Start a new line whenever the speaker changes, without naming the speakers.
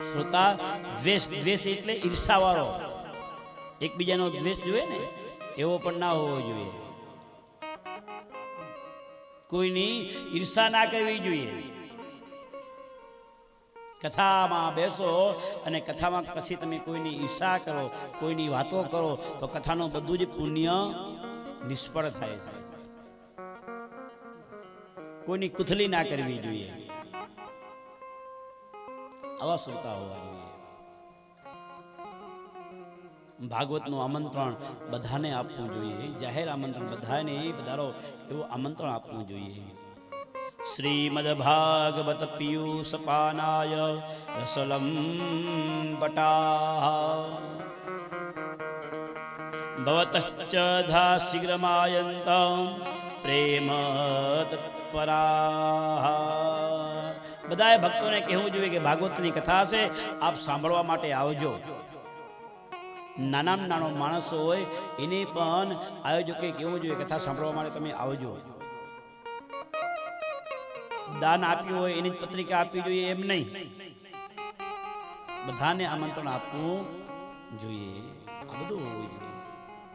શ્રોતા દ્વેષ, દ્વેષ એટલે ઈર્ષાવાળો, એકબીજાનો દ્વેષ જોઈએ ને એવો પણ ના હોવો જોઈએ. કોઈની ઈર્ષા ના કરવી જોઈએ. કથામાં બેસો અને કથામાં પછી તમે કોઈની ઈર્ષા કરો, કોઈની વાતો કરો તો કથાનું બધું જ પુણ્ય નિષ્ફળ થાય છે. કોઈની કુથલી ના કરવી જોઈએ. આવા શ્રોતા હોવા જોઈએ. ભાગવતનું આમંત્રણ બધાને આપવું જોઈએ. જાહેર આમંત્રણ બધાને પધારો એવું આમંત્રણ આપવું જોઈએ. શ્રીમદ ભાગવત પિયુષ પાનાય રસલમ પટા ભવતશ્ચ ધા શીઘ્રમાયંત પ્રેમ તત્પરા. બધાએ ભક્તોને કહેવું જોઈએ કે ભાગવતની કથા છે, આપ સાંભળવા માટે આવજો. નાનામાં નાનો માણસ હોય એને પણ આયોજકે કહેવું જોઈએ કથા સાંભળવા માટે તમે આવજો. દાન આપ્યું હોય એની જ પત્રિકા આપવી જોઈએ એમ નહીં, બધાને આમંત્રણ આપવું જોઈએ. આ બધું હોવું જોઈએ.